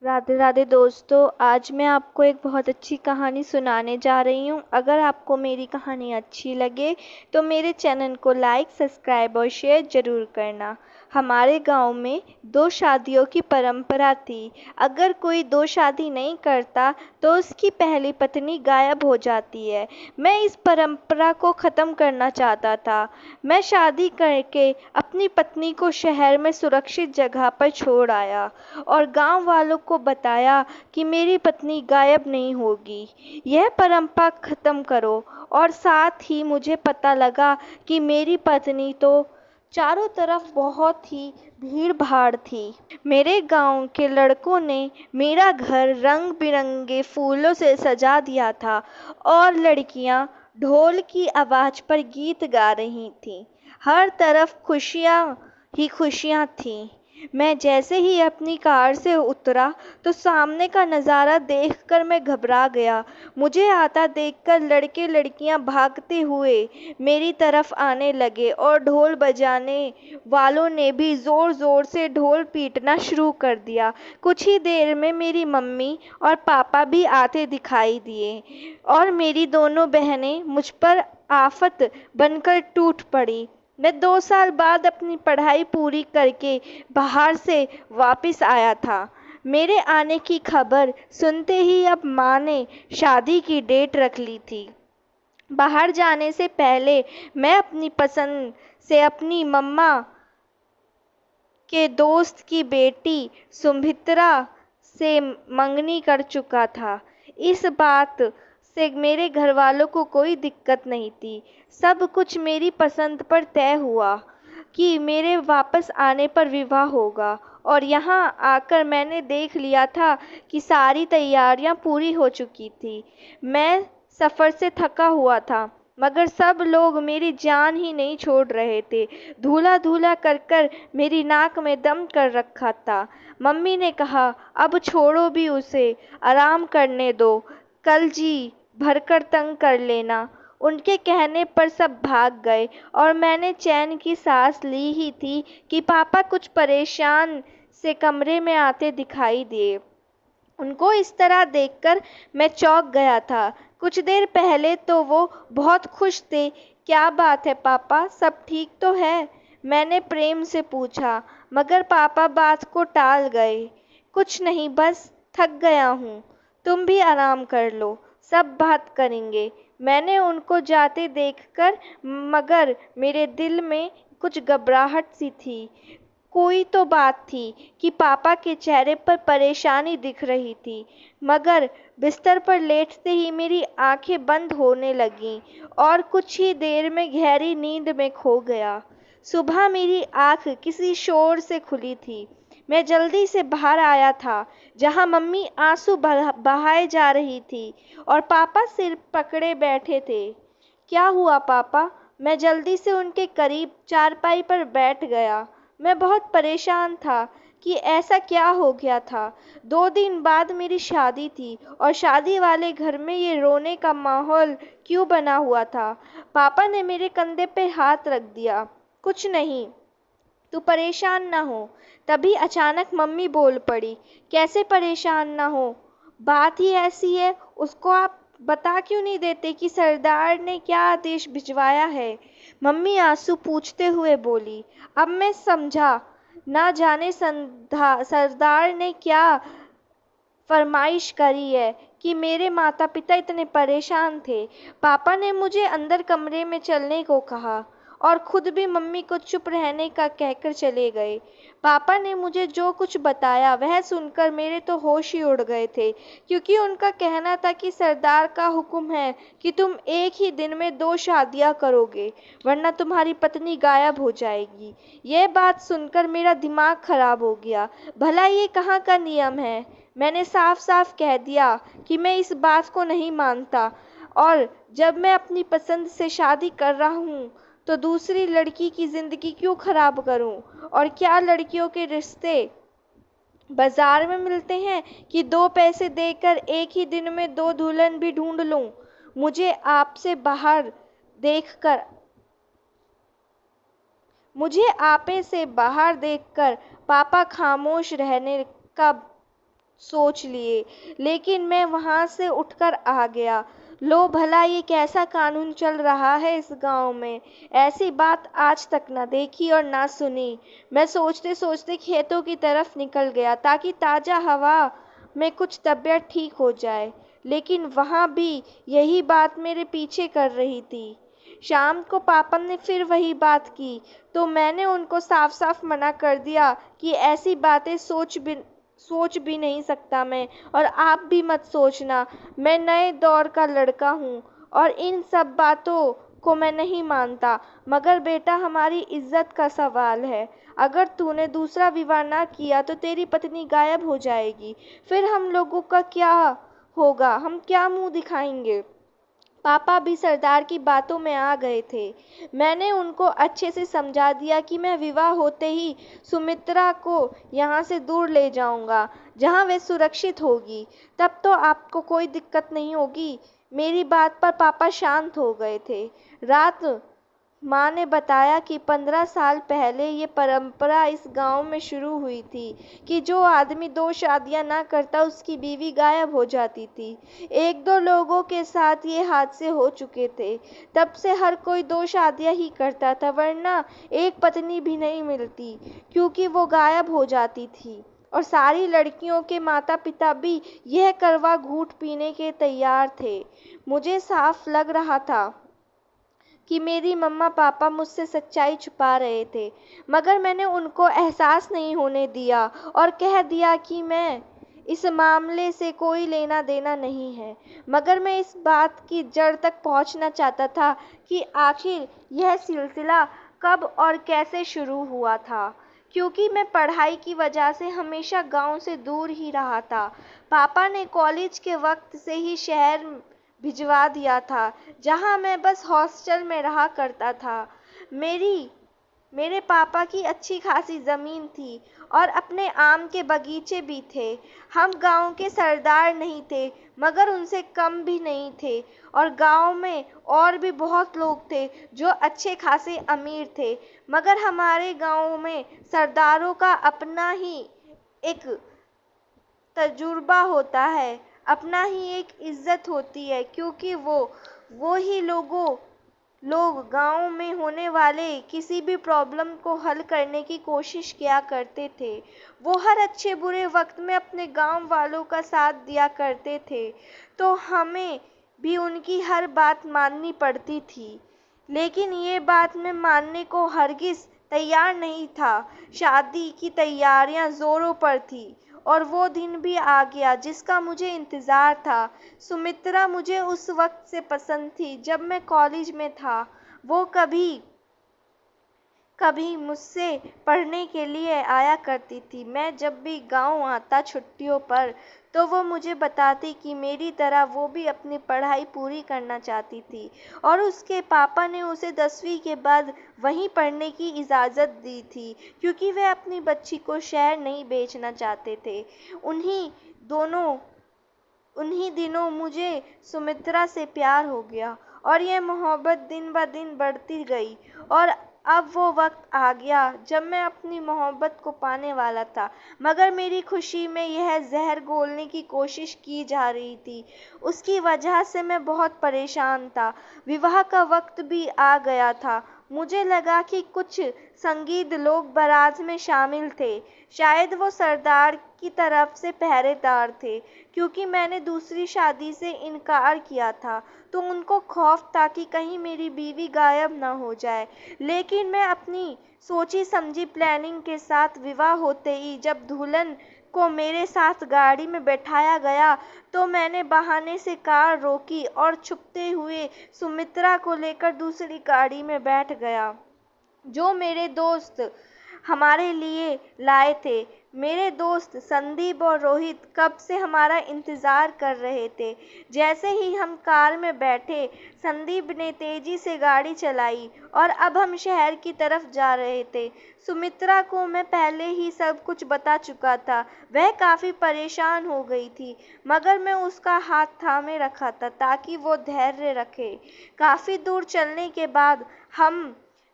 राधे राधे दोस्तों। आज मैं आपको एक बहुत अच्छी कहानी सुनाने जा रही हूँ। अगर आपको मेरी कहानी अच्छी लगे तो मेरे चैनल को लाइक, सब्सक्राइब और शेयर ज़रूर करना। हमारे गांव में दो शादियों की परंपरा थी। अगर कोई दो शादी नहीं करता तो उसकी पहली पत्नी गायब हो जाती है। मैं इस परंपरा को ख़त्म करना चाहता था। मैं शादी करके अपनी पत्नी को शहर में सुरक्षित जगह पर छोड़ आया और गांव वालों को बताया कि मेरी पत्नी गायब नहीं होगी। यह परंपरा खत्म करो। और साथ ही मुझे पता लगा कि मेरी पत्नी तो चारों तरफ बहुत ही भीड़ भाड़ थी। मेरे गांव के लड़कों ने मेरा घर रंग बिरंगे फूलों से सजा दिया था और लड़कियां ढोल की आवाज पर गीत गा रही थीं। हर तरफ खुशियां ही खुशियां थीं। मैं जैसे ही अपनी कार से उतरा तो सामने का नज़ारा देखकर मैं घबरा गया। मुझे आता देखकर लड़के लड़कियां भागते हुए मेरी तरफ आने लगे और ढोल बजाने वालों ने भी ज़ोर ज़ोर से ढोल पीटना शुरू कर दिया। कुछ ही देर में मेरी मम्मी और पापा भी आते दिखाई दिए और मेरी दोनों बहनें मुझ पर आफत बनकर टूट पड़ी। मैं 2 साल बाद अपनी पढ़ाई पूरी करके बाहर से वापस आया था। मेरे आने की खबर सुनते ही अब माँ ने शादी की डेट रख ली थी। बाहर जाने से पहले मैं अपनी पसंद से अपनी मम्मा के दोस्त की बेटी सुमित्रा से मंगनी कर चुका था। इस बात से मेरे घर वालों को कोई दिक्कत नहीं थी। सब कुछ मेरी पसंद पर तय हुआ कि मेरे वापस आने पर विवाह होगा। और यहाँ आकर मैंने देख लिया था कि सारी तैयारियां पूरी हो चुकी थी। मैं सफ़र से थका हुआ था मगर सब लोग मेरी जान ही नहीं छोड़ रहे थे। धूला धूला कर कर मेरी नाक में दम कर रखा था। मम्मी ने कहा, अब छोड़ो भी उसे, आराम करने दो, कल जी भरकर तंग कर लेना। उनके कहने पर सब भाग गए और मैंने चैन की सांस ली ही थी कि पापा कुछ परेशान से कमरे में आते दिखाई दिए। उनको इस तरह देखकर मैं चौंक गया था। कुछ देर पहले तो वो बहुत खुश थे। क्या बात है पापा, सब ठीक तो है? मैंने प्रेम से पूछा, मगर पापा बात को टाल गए। कुछ नहीं, बस थक गया हूँ। तुम भी आराम कर लो, सब बात करेंगे। मैंने उनको जाते देखकर मगर मेरे दिल में कुछ घबराहट सी थी। कोई तो बात थी कि पापा के चेहरे पर परेशानी दिख रही थी। मगर बिस्तर पर लेटते ही मेरी आंखें बंद होने लगीं और कुछ ही देर में गहरी नींद में खो गया। सुबह मेरी आंख किसी शोर से खुली थी। मैं जल्दी से बाहर आया था जहां मम्मी आंसू बहाए जा रही थी और पापा सिर पकड़े बैठे थे। क्या हुआ पापा? मैं जल्दी से उनके करीब चारपाई पर बैठ गया। मैं बहुत परेशान था कि ऐसा क्या हो गया था। 2 दिन बाद मेरी शादी थी और शादी वाले घर में ये रोने का माहौल क्यों बना हुआ था? पापा ने मेरे कंधे पे हाथ रख दिया। कुछ नहीं, तू परेशान ना हो। तभी अचानक मम्मी बोल पड़ी, कैसे परेशान ना हो? बात ही ऐसी है, उसको आप बता क्यों नहीं देते कि सरदार ने क्या आदेश भिजवाया है? मम्मी आंसू पूछते हुए बोली, अब मैं समझा। ना जाने सरदार ने क्या फरमाइश करी है कि मेरे माता पिता इतने परेशान थे। पापा ने मुझे अंदर कमरे में चलने को कहा और खुद भी मम्मी को चुप रहने का कहकर चले गए। पापा ने मुझे जो कुछ बताया वह सुनकर मेरे तो होश ही उड़ गए थे, क्योंकि उनका कहना था कि सरदार का हुक्म है कि तुम एक ही दिन में 2 शादियां करोगे, वरना तुम्हारी पत्नी गायब हो जाएगी। यह बात सुनकर मेरा दिमाग खराब हो गया। भला ये कहाँ का नियम है? मैंने साफ साफ कह दिया कि मैं इस बात को नहीं मानता, और जब मैं अपनी पसंद से शादी कर रहा हूँ तो दूसरी लड़की की ज़िंदगी क्यों खराब करूँ? और क्या लड़कियों के रिश्ते बाजार में मिलते हैं कि 2 पैसे देकर एक ही दिन में 2 दुल्हन भी ढूंढ लूँ? मुझे आपसे बाहर देखकर मुझे आपे से बाहर देखकर पापा खामोश रहने का सोच लिए, लेकिन मैं वहाँ से उठकर आ गया। लो भला ये कैसा कानून चल रहा है इस गांव में, ऐसी बात आज तक ना देखी और ना सुनी। मैं सोचते सोचते खेतों की तरफ निकल गया ताकि ताज़ा हवा में कुछ तबीयत ठीक हो जाए, लेकिन वहाँ भी यही बात मेरे पीछे कर रही थी। शाम को पापा ने फिर वही बात की, तो मैंने उनको साफ साफ मना कर दिया कि ऐसी बातें सोच भी नहीं सकता मैं, और आप भी मत सोचना। मैं नए दौर का लड़का हूँ और इन सब बातों को मैं नहीं मानता। मगर बेटा, हमारी इज्जत का सवाल है। अगर तूने दूसरा विवाह ना किया तो तेरी पत्नी गायब हो जाएगी। फिर हम लोगों का क्या होगा? हम क्या मुंह दिखाएंगे? पापा भी सरदार की बातों में आ गए थे। मैंने उनको अच्छे से समझा दिया कि मैं विवाह होते ही सुमित्रा को यहाँ से दूर ले जाऊंगा, जहाँ वे सुरक्षित होगी। तब तो आपको कोई दिक्कत नहीं होगी। मेरी बात पर पापा शांत हो गए थे। रात माँ ने बताया कि 15 साल पहले ये परंपरा इस गांव में शुरू हुई थी कि जो आदमी 2 शादियां ना करता उसकी बीवी गायब हो जाती थी। 1-2 लोगों के साथ ये हादसे हो चुके थे। तब से हर कोई 2 शादियां ही करता था, वरना एक पत्नी भी नहीं मिलती, क्योंकि वो गायब हो जाती थी। और सारी लड़कियों के माता पिता भी यह करवा घूंट पीने के तैयार थे। मुझे साफ लग रहा था कि मेरी मम्मा पापा मुझसे सच्चाई छुपा रहे थे, मगर मैंने उनको एहसास नहीं होने दिया और कह दिया कि मैं इस मामले से कोई लेना देना नहीं है। मगर मैं इस बात की जड़ तक पहुंचना चाहता था कि आखिर यह सिलसिला कब और कैसे शुरू हुआ था, क्योंकि मैं पढ़ाई की वजह से हमेशा गांव से दूर ही रहा था। पापा ने कॉलेज के वक्त से ही शहर भिजवा दिया था, जहाँ मैं बस हॉस्टल में रहा करता था। मेरे पापा की अच्छी खासी ज़मीन थी और अपने आम के बगीचे भी थे। हम गांव के सरदार नहीं थे, मगर उनसे कम भी नहीं थे, और गांव में और भी बहुत लोग थे जो अच्छे खासे अमीर थे। मगर हमारे गांव में सरदारों का अपना ही एक तजुर्बा होता है, अपना ही एक इज्जत होती है, क्योंकि वो ही लोग गांव में होने वाले किसी भी प्रॉब्लम को हल करने की कोशिश किया करते थे। वो हर अच्छे बुरे वक्त में अपने गांव वालों का साथ दिया करते थे, तो हमें भी उनकी हर बात माननी पड़ती थी। लेकिन ये बात मैं मानने को हरगिज तैयार नहीं था। शादी की तैयारियां जोरों पर थी और वो दिन भी आ गया जिसका मुझे इंतज़ार था। सुमित्रा मुझे उस वक्त से पसंद थी जब मैं कॉलेज में था। वो कभी कभी मुझसे पढ़ने के लिए आया करती थी। मैं जब भी गांव आता छुट्टियों पर, तो वो मुझे बताती कि मेरी तरह वो भी अपनी पढ़ाई पूरी करना चाहती थी, और उसके पापा ने उसे 10वीं के बाद वहीं पढ़ने की इजाज़त दी थी, क्योंकि वे अपनी बच्ची को शहर नहीं भेजना चाहते थे। दोनों उन्हीं दिनों मुझे सुमित्रा से प्यार हो गया, और यह मोहब्बत दिन ब दिन बढ़ती गई। और अब वो वक्त आ गया जब मैं अपनी मोहब्बत को पाने वाला था, मगर मेरी खुशी में यह जहर घोलने की कोशिश की जा रही थी। उसकी वजह से मैं बहुत परेशान था। विवाह का वक्त भी आ गया था। मुझे लगा कि कुछ संगीत लोग बारात में शामिल थे। शायद वो सरदार की तरफ से पहरेदार थे, क्योंकि मैंने दूसरी शादी से इनकार किया था, तो उनको खौफ था कि कहीं मेरी बीवी गायब न हो जाए। लेकिन मैं अपनी सोची समझी प्लानिंग के साथ विवाह होते ही जब दुल्हन को मेरे साथ गाड़ी में बैठाया गया, तो मैंने बहाने से कार रोकी और छुपते हुए सुमित्रा को लेकर दूसरी गाड़ी में बैठ गया, जो मेरे दोस्त हमारे लिए लाए थे। मेरे दोस्त संदीप और रोहित कब से हमारा इंतज़ार कर रहे थे। जैसे ही हम कार में बैठे, संदीप ने तेज़ी से गाड़ी चलाई और अब हम शहर की तरफ जा रहे थे। सुमित्रा को मैं पहले ही सब कुछ बता चुका था। वह काफ़ी परेशान हो गई थी, मगर मैं उसका हाथ थामे रखा था ताकि वो धैर्य रखे। काफ़ी दूर चलने के बाद हम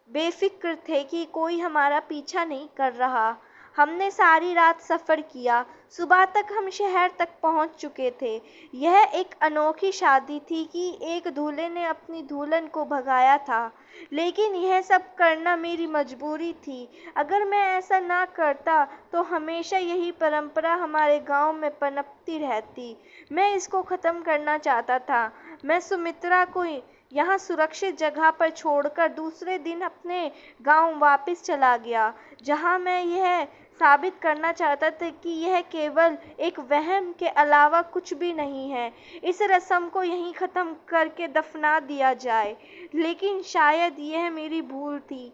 बेफिक्र थे कि कोई हमारा पीछा नहीं कर रहा। हमने सारी रात सफ़र किया। सुबह तक हम शहर तक पहुंच चुके थे। यह एक अनोखी शादी थी कि एक दूल्हे ने अपनी दुल्हन को भगाया था, लेकिन यह सब करना मेरी मजबूरी थी। अगर मैं ऐसा ना करता तो हमेशा यही परंपरा हमारे गांव में पनपती रहती। मैं इसको ख़त्म करना चाहता था। मैं सुमित्रा को यहाँ सुरक्षित जगह पर छोड़कर दूसरे दिन अपने गांव वापस चला गया, जहां मैं यह साबित करना चाहता था कि यह केवल एक वहम के अलावा कुछ भी नहीं है। इस रस्म को यहीं ख़त्म करके दफना दिया जाए। लेकिन शायद यह मेरी भूल थी।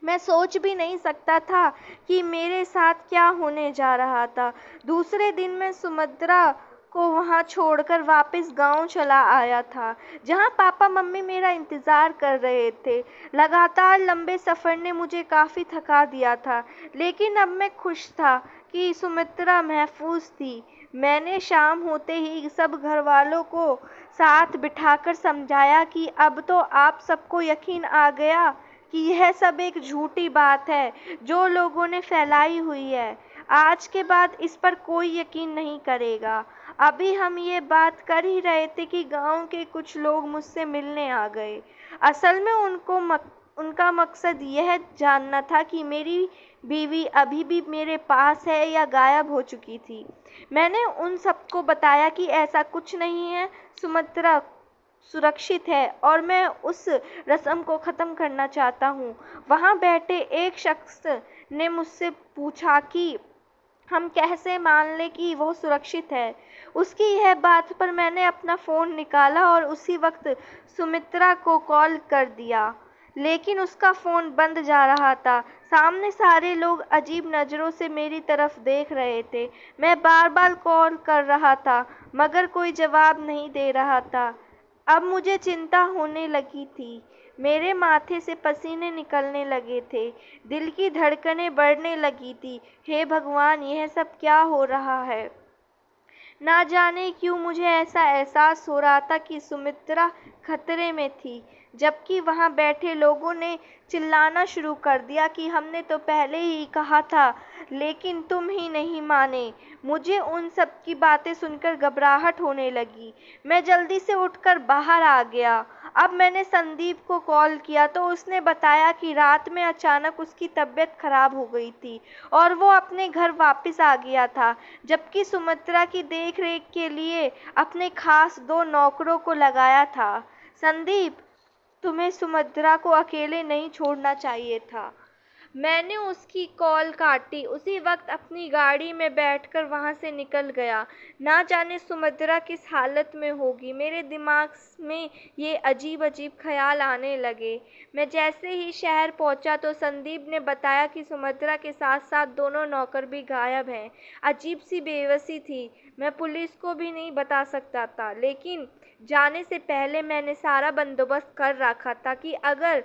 मैं सोच भी नहीं सकता था कि मेरे साथ क्या होने जा रहा था। दूसरे दिन मैं सुमित्रा को वहां छोड़कर वापस गांव चला आया था, जहां पापा मम्मी मेरा इंतज़ार कर रहे थे। लगातार लंबे सफ़र ने मुझे काफ़ी थका दिया था, लेकिन अब मैं खुश था कि सुमित्रा महफूज थी। मैंने शाम होते ही सब घरवालों को साथ बिठाकर समझाया कि अब तो आप सबको यकीन आ गया कि यह सब एक झूठी बात है जो लोगों ने फैलाई हुई है। आज के बाद इस पर कोई यकीन नहीं करेगा। अभी हम ये बात कर ही रहे थे कि गांव के कुछ लोग मुझसे मिलने आ गए। असल में उनका मकसद यह जानना था कि मेरी बीवी अभी भी मेरे पास है या गायब हो चुकी थी। मैंने उन सबको बताया कि ऐसा कुछ नहीं है, सुमित्रा सुरक्षित है और मैं उस रस्म को ख़त्म करना चाहता हूँ। वहाँ बैठे एक शख्स ने मुझसे पूछा कि हम कैसे मान लें कि वो सुरक्षित है। उसकी यह बात पर मैंने अपना फ़ोन निकाला और उसी वक्त सुमित्रा को कॉल कर दिया, लेकिन उसका फ़ोन बंद जा रहा था। सामने सारे लोग अजीब नज़रों से मेरी तरफ देख रहे थे। मैं बार-बार कॉल कर रहा था, मगर कोई जवाब नहीं दे रहा था। अब मुझे चिंता होने लगी थी। मेरे माथे से पसीने निकलने लगे थे। दिल की धड़कनें बढ़ने लगी थी। हे भगवान, यह सब क्या हो रहा है? ना जाने क्यों मुझे ऐसा एहसास हो रहा था कि सुमित्रा खतरे में थी, जबकि वहां बैठे लोगों ने चिल्लाना शुरू कर दिया कि हमने तो पहले ही कहा था, लेकिन तुम ही नहीं माने। मुझे उन सब की बातें सुनकर घबराहट होने लगी। मैं जल्दी से उठकर बाहर आ गया। अब मैंने संदीप को कॉल किया तो उसने बताया कि रात में अचानक उसकी तबीयत खराब हो गई थी और वो अपने घर वापस आ गया था, जबकि सुमित्रा की देखरेख के लिए अपने खास 2 नौकरों को लगाया था। संदीप, तुम्हें सुमित्रा को अकेले नहीं छोड़ना चाहिए था। मैंने उसकी कॉल काटी। उसी वक्त अपनी गाड़ी में बैठकर वहां से निकल गया। ना जाने सुमित्रा किस हालत में होगी। मेरे दिमाग में ये अजीब-अजीब ख्याल आने लगे। मैं जैसे ही शहर पहुंचा तो संदीप ने बताया कि सुमित्रा के साथ-साथ दोनों नौकर भी गायब हैं। अजीब सी बेबसी थी। मैं पुलिस को भी नहीं बता सकता था, लेकिन जाने से पहले मैंने सारा बंदोबस्त कर रखा था कि अगर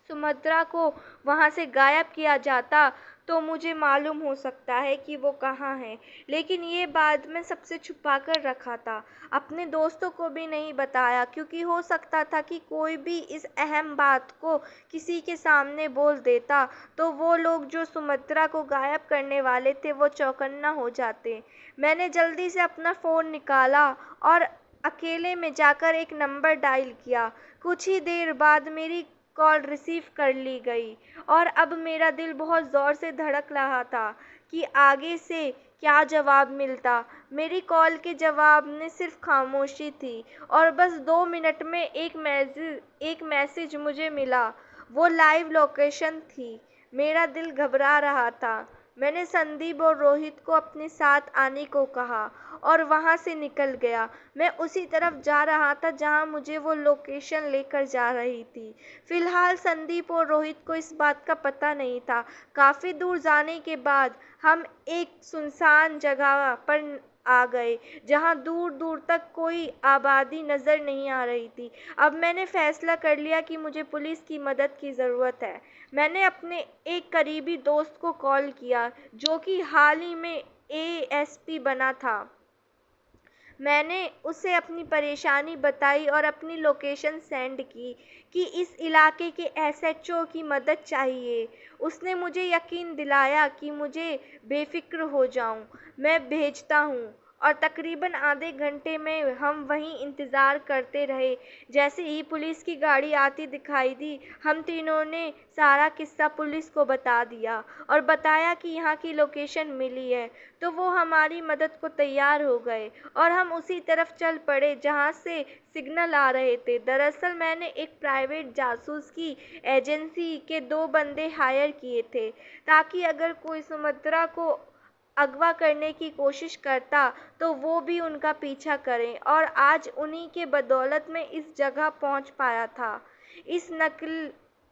सुमित्रा को वहां से गायब किया जाता तो मुझे मालूम हो सकता है कि वो कहाँ है। लेकिन ये बात मैं सबसे छुपा कर रखा था, अपने दोस्तों को भी नहीं बताया, क्योंकि हो सकता था कि कोई भी इस अहम बात को किसी के सामने बोल देता तो वो लोग जो सुमित्रा को गायब करने वाले थे वो चौकन्ना हो जाते। मैंने जल्दी से अपना फ़ोन निकाला और अकेले में जाकर एक नंबर डायल किया। कुछ ही देर बाद मेरी कॉल रिसीव कर ली गई और अब मेरा दिल बहुत ज़ोर से धड़क रहा था कि आगे से क्या जवाब मिलता। मेरी कॉल के जवाब में सिर्फ खामोशी थी और बस 2 मिनट में एक मैसेज मुझे मिला। वो लाइव लोकेशन थी। मेरा दिल घबरा रहा था। मैंने संदीप और रोहित को अपने साथ आने को कहा और वहां से निकल गया। मैं उसी तरफ जा रहा था जहां मुझे वो लोकेशन लेकर जा रही थी। फिलहाल संदीप और रोहित को इस बात का पता नहीं था। काफ़ी दूर जाने के बाद हम एक सुनसान जगह पर आ गए, जहां दूर-दूर तक कोई आबादी नज़र नहीं आ रही थी। अब मैंने फैसला कर लिया कि मुझे पुलिस की मदद की ज़रूरत है। मैंने अपने एक करीबी दोस्त को कॉल किया, जो कि हाल ही में एएसपी बना था। मैंने उसे अपनी परेशानी बताई और अपनी लोकेशन सेंड की कि इस इलाके के एसएचओ की मदद चाहिए। उसने मुझे यकीन दिलाया कि मुझे बेफ़िक्र हो जाऊँ, मैं भेजता हूँ। और तकरीबन आधे घंटे में हम वहीं इंतज़ार करते रहे। जैसे ही पुलिस की गाड़ी आती दिखाई दी, हम तीनों ने सारा किस्सा पुलिस को बता दिया और बताया कि यहाँ की लोकेशन मिली है। तो वो हमारी मदद को तैयार हो गए और हम उसी तरफ चल पड़े जहाँ से सिग्नल आ रहे थे। दरअसल मैंने एक प्राइवेट जासूस की एजेंसी के 2 बंदे हायर किए थे ताकि अगर कोई सुमित्रा को अगवा करने की कोशिश करता तो वो भी उनका पीछा करें, और आज उन्हीं के बदौलत मैं इस जगह पहुंच पाया था।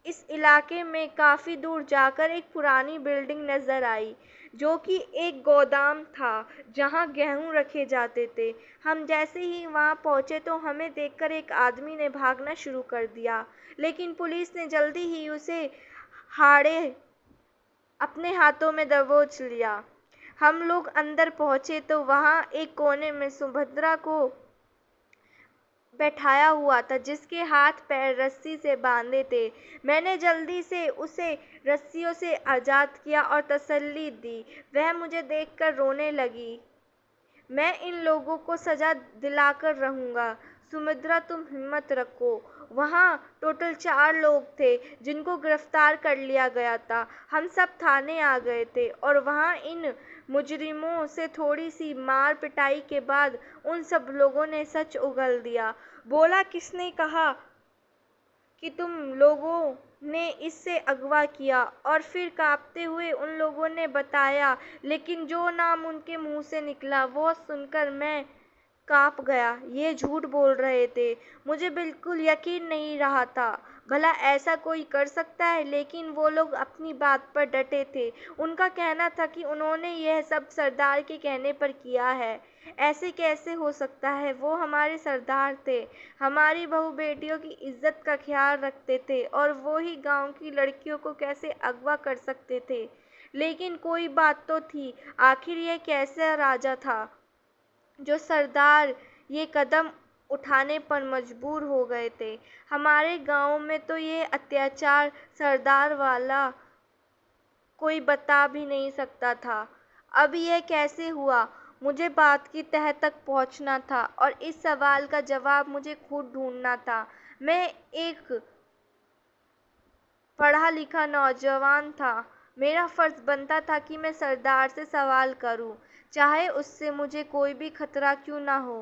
इस इलाके में काफ़ी दूर जाकर एक पुरानी बिल्डिंग नज़र आई जो कि एक गोदाम था जहां गेहूं रखे जाते थे। हम जैसे ही वहां पहुंचे तो हमें देखकर एक आदमी ने भागना शुरू कर दिया, लेकिन पुलिस ने जल्दी ही उसे हाड़े अपने हाथों में दबोच लिया। हम लोग अंदर पहुंचे तो वहां एक कोने में सुभद्रा को बैठाया हुआ था जिसके हाथ पैर रस्सी से बांधे थे। मैंने जल्दी से उसे रस्सियों से आज़ाद किया और तसल्ली दी। वह मुझे देखकर रोने लगी। मैं इन लोगों को सजा दिलाकर रहूंगा। सुमित्रा तुम हिम्मत रखो। वहाँ टोटल 4 लोग थे जिनको गिरफ्तार कर लिया गया था। हम सब थाने आ गए थे और वहाँ इन मुजरिमों से थोड़ी सी मार पिटाई के बाद उन सब लोगों ने सच उगल दिया। बोला किसने कहा कि तुम लोगों ने इससे अगवा किया, और फिर कांपते हुए उन लोगों ने बताया, लेकिन जो नाम उनके मुंह से निकला वो सुनकर मैं कांप गया। ये झूठ बोल रहे थे। मुझे बिल्कुल यकीन नहीं रहा था। भला ऐसा कोई कर सकता है? लेकिन वो लोग अपनी बात पर डटे थे। उनका कहना था कि उन्होंने यह सब सरदार के कहने पर किया है। ऐसे कैसे हो सकता है? वो हमारे सरदार थे, हमारी बहू बेटियों की इज्जत का ख्याल रखते थे, और वो ही गांव की लड़कियों को कैसे अगवा कर सकते थे? लेकिन कोई बात तो थी। आखिर यह कैसा राजा था जो सरदार ये कदम उठाने पर मजबूर हो गए थे? हमारे गांव में तो ये अत्याचार सरदार वाला कोई बता भी नहीं सकता था। अब यह कैसे हुआ? मुझे बात की तह तक पहुंचना था और इस सवाल का जवाब मुझे खुद ढूंढना था। मैं एक पढ़ा लिखा नौजवान था। मेरा फर्ज बनता था कि मैं सरदार से सवाल करूं, चाहे उससे मुझे कोई भी खतरा क्यों ना हो।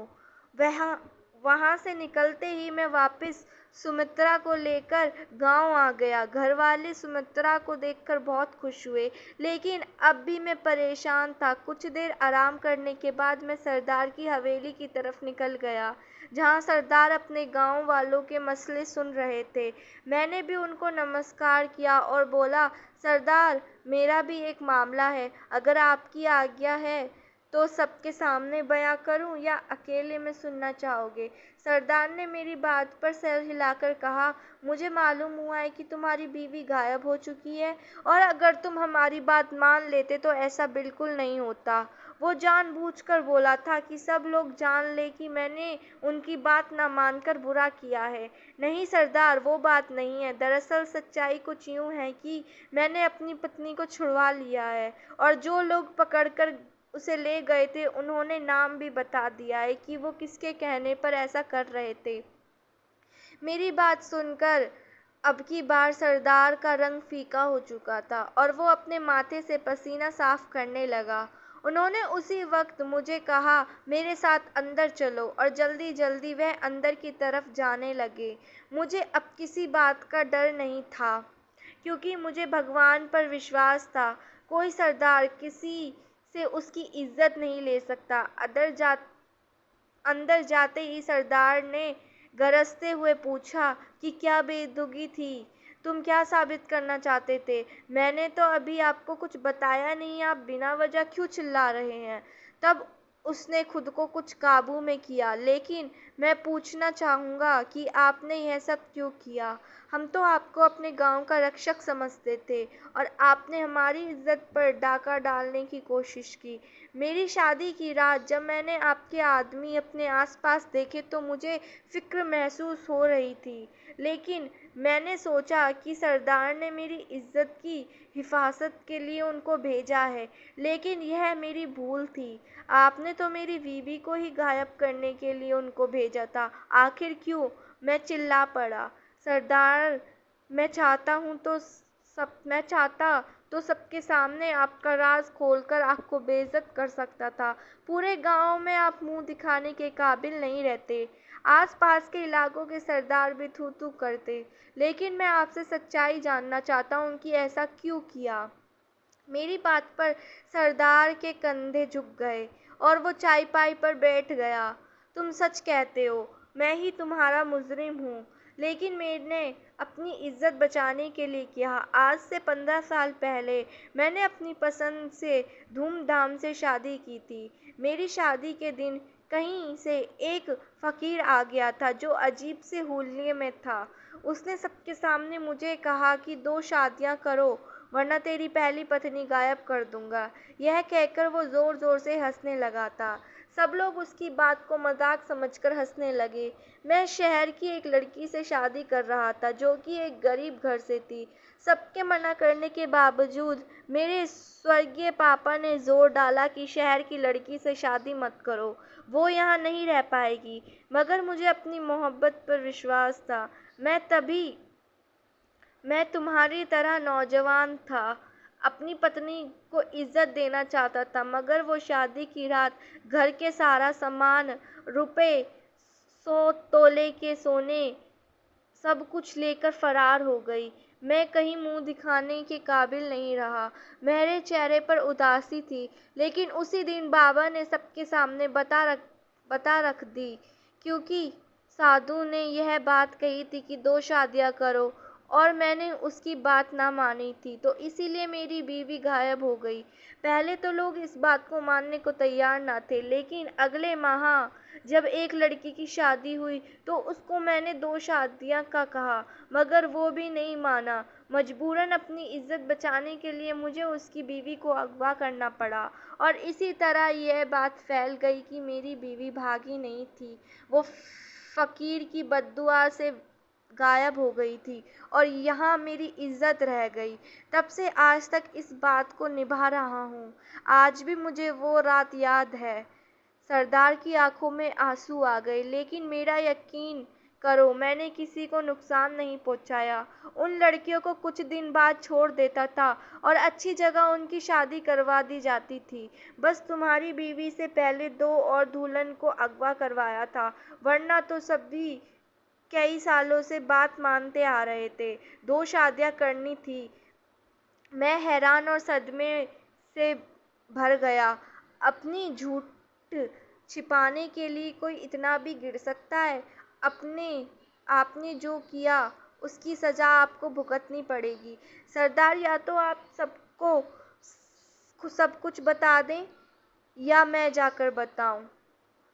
वह वहां से निकलते ही मैं वापस सुमित्रा को लेकर गांव आ गया। घरवाले सुमित्रा को देखकर बहुत खुश हुए, लेकिन अब भी मैं परेशान था। कुछ देर आराम करने के बाद मैं सरदार की हवेली की तरफ निकल गया, जहां सरदार अपने गांव वालों के मसले सुन रहे थे। मैंने भी उनको नमस्कार किया और बोला, सरदार, मेरा भी एक मामला है। अगर आपकी आज्ञा है तो सबके सामने बयां करूं या अकेले में सुनना चाहोगे? सरदार ने मेरी बात पर सर हिलाकर कहा, मुझे मालूम हुआ है कि तुम्हारी बीवी गायब हो चुकी है, और अगर तुम हमारी बात मान लेते तो ऐसा बिल्कुल नहीं होता। वो जानबूझकर बोला था कि सब लोग जान ले कि मैंने उनकी बात न मानकर बुरा किया है। नहीं सरदार, वो बात नहीं है। दरअसल सच्चाई कुछ यूँ है कि मैंने अपनी पत्नी को छुड़वा लिया है, और जो लोग पकड़कर उसे ले गए थे उन्होंने नाम भी बता दिया है कि वो किसके कहने पर ऐसा कर रहे थे। मेरी बात सुनकर अब की बार सरदार का रंग फीका हो चुका था और वो अपने माथे से पसीना साफ करने लगा। उन्होंने उसी वक्त मुझे कहा, मेरे साथ अंदर चलो, और जल्दी जल्दी वह अंदर की तरफ जाने लगे। मुझे अब किसी बात का डर नहीं था, क्योंकि मुझे भगवान पर विश्वास था। कोई सरदार किसी से उसकी इज्जत नहीं ले सकता। अंदर जाते ही सरदार ने गरजते हुए पूछा कि क्या बेदुगी थी? तुम क्या साबित करना चाहते थे? मैंने तो अभी आपको कुछ बताया नहीं, आप बिना वजह क्यों चिल्ला रहे हैं? तब उसने खुद को कुछ काबू में किया। लेकिन मैं पूछना चाहूँगा कि आपने यह सब क्यों किया? हम तो आपको अपने गाँव का रक्षक समझते थे और आपने हमारी इज़्ज़त पर डाका डालने की कोशिश की। मेरी शादी की रात जब मैंने आपके आदमी अपने आस-पास देखे तो मुझे फ़िक्र महसूस हो रही थी। लेकिन मैंने सोचा कि सरदार ने मेरी इज़्ज़त की हिफाज़त के लिए उनको भेजा है। लेकिन यह मेरी भूल थी। आपने तो मेरी बीवी को ही गायब करने के लिए उनको भेजा था। आखिर क्यों? मैं चिल्ला पड़ा। सरदार, मैं चाहता तो सबके सामने आपका राज खोलकर आपको बेइज्जत कर सकता था। पूरे गांव में आप मुंह दिखाने के काबिल नहीं रहते। आस-पास के इलाकों के सरदार भी थू-थू करते। लेकिन मैं आपसे सच्चाई जानना चाहता हूँ कि ऐसा क्यों किया? मेरी बात पर सरदार के कंधे झुक गए और वो चारपाई पर बैठ गया। तुम सच कहते हो, मैं ही तुम्हारा मुजरिम हूँ, लेकिन मैंने अपनी इज्जत बचाने के लिए किया। आज से 15 साल पहले मैंने अपनी पसंद से धूमधाम से शादी की थी। मेरी शादी के दिन कहीं से एक फकीर आ गया था जो अजीब से हुलिये में था। उसने सबके सामने मुझे कहा कि 2 शादियां करो वरना तेरी पहली पत्नी गायब कर दूंगा। यह कहकर वो जोर जोर से हंसने लगा था। सब लोग उसकी बात को मजाक समझकर हंसने लगे। मैं शहर की एक लड़की से शादी कर रहा था जो कि एक गरीब घर से थी। सबके मना करने के बावजूद मेरे स्वर्गीय पापा ने जोर डाला कि शहर की लड़की से शादी मत करो, वो यहाँ नहीं रह पाएगी। मगर मुझे अपनी मोहब्बत पर विश्वास था। मैं तुम्हारी तरह नौजवान था, अपनी पत्नी को इज्जत देना चाहता था। मगर वो शादी की रात घर के सारा सामान, रुपए, 100 तोले के सोने, सब कुछ लेकर फरार हो गई। मैं कहीं मुंह दिखाने के काबिल नहीं रहा। मेरे चेहरे पर उदासी थी। लेकिन उसी दिन बाबा ने सबके सामने बता रख दी, क्योंकि साधु ने यह बात कही थी कि 2 शादियां करो और मैंने उसकी बात ना मानी थी, तो इसीलिए मेरी बीवी गायब हो गई। पहले तो लोग इस बात को मानने को तैयार ना थे, लेकिन अगले माह जब एक लड़की की शादी हुई तो उसको मैंने 2 शादियां का कहा, मगर वो भी नहीं माना। मजबूरन अपनी इज्जत बचाने के लिए मुझे उसकी बीवी को अगवा करना पड़ा और इसी तरह यह बात फैल गई कि मेरी बीवी भागी नहीं थी, वो फकीर की बद्दुआ से गायब हो गई थी और यहाँ मेरी इज्जत रह गई। तब से आज तक इस बात को निभा रहा हूँ। आज भी मुझे वो रात याद है। सरदार की आंखों में आंसू आ गए। लेकिन मेरा यकीन करो, मैंने किसी को नुकसान नहीं पहुंचाया। उन लड़कियों को कुछ दिन बाद छोड़ देता था और अच्छी जगह उनकी शादी करवा दी जाती थी। बस तुम्हारी बीवी से पहले 2 और दुल्हन को अगवा करवाया था, वरना तो सभी कई सालों से बात मानते आ रहे थे। 2 शादियां करनी थी। मैं हैरान और सदमे से भर गया। अपनी झूठ छिपाने के लिए कोई इतना भी गिर सकता है? अपने आपने जो किया उसकी सजा आपको भुगतनी पड़ेगी। सरदार, या तो आप सबको सब कुछ बता दें या मैं जाकर बताऊं।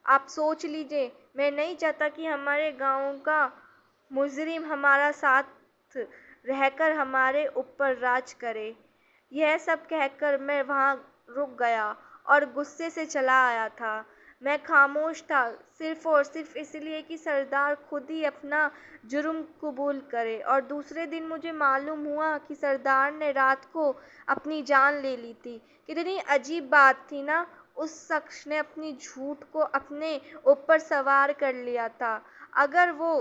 आप सोच लीजिए, मैं नहीं चाहता कि हमारे गांव का मुजरिम हमारा साथ रहकर हमारे ऊपर राज करे। यह सब कहकर मैं वहाँ रुक गया और गुस्से से चला आया था। मैं खामोश था, सिर्फ और सिर्फ इसलिए कि सरदार खुद ही अपना जुर्म कबूल करे। और दूसरे दिन मुझे मालूम हुआ कि सरदार ने रात को अपनी जान ले ली थी। कितनी अजीब बात थी ना, उस शख्स ने अपनी झूठ को अपने ऊपर सवार कर लिया था। अगर वो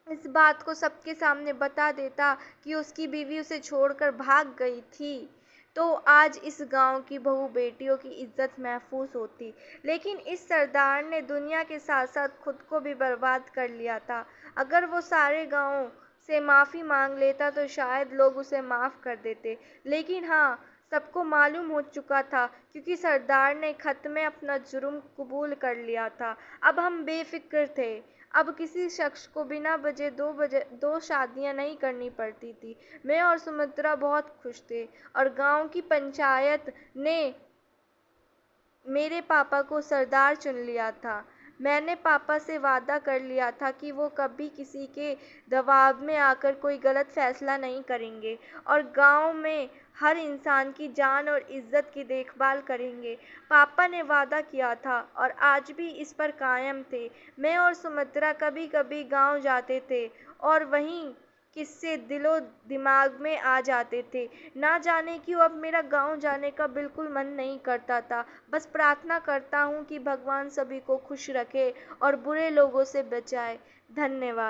इस बात को सबके सामने बता देता कि उसकी बीवी उसे छोड़कर भाग गई थी, तो आज इस गांव की बहू बेटियों की इज्जत महफूज होती। लेकिन इस सरदार ने दुनिया के साथ साथ खुद को भी बर्बाद कर लिया था। अगर वो सारे गांव से माफ़ी मांग लेता तो शायद लोग उसे माफ़ कर देते। लेकिन हाँ, सबको मालूम हो चुका था, क्योंकि सरदार ने खत में अपना जुर्म कबूल कर लिया था। अब हम बेफिक्र थे। अब किसी शख्स को बिना वजह 2 शादियां नहीं करनी पड़ती थी। मैं और सुमित्रा बहुत खुश थे और गांव की पंचायत ने मेरे पापा को सरदार चुन लिया था। मैंने पापा से वादा कर लिया था कि वो कभी किसी के दबाव में आकर कोई गलत फैसला नहीं करेंगे और गाँव में हर इंसान की जान और इज़्ज़त की देखभाल करेंगे। पापा ने वादा किया था और आज भी इस पर कायम थे। मैं और सुमित्रा कभी-कभी गाँव जाते थे और वहीं किस्से दिलो-दिमाग में आ जाते थे। ना जाने क्यों अब मेरा गाँव जाने का बिल्कुल मन नहीं करता था। बस प्रार्थना करता हूँ कि भगवान सभी को खुश रखे और बुरे लोगों से बचाए। धन्यवाद।